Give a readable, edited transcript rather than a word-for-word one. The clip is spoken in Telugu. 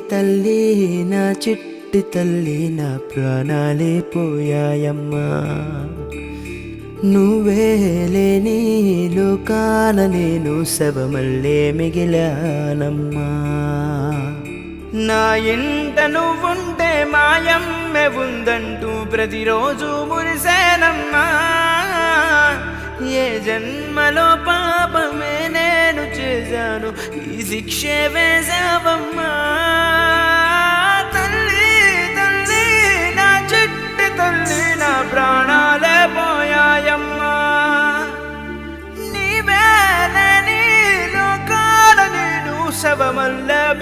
తల్లి నా చిట్టి తల్లి నా ప్రాణాలే పోయాయమ్మా. నువ్వే లేని లోకాన నేను శవమల్లే మిగిలానమ్మా. నా ఇంట నువ్వుంటే మాయమ్మె ఉందంటూ ప్రతిరోజు మురిసేనమ్మా. ఏ జన్మలో పాపమే నేను చేశాను ఈ శిక్షే వేశావమ్మా. తల్లి తల్లి నా చిట్టి తల్లి నా ప్రాణాలే పోయాయమ్మా. నీవే లేని లోకాల నేను శవమల్లే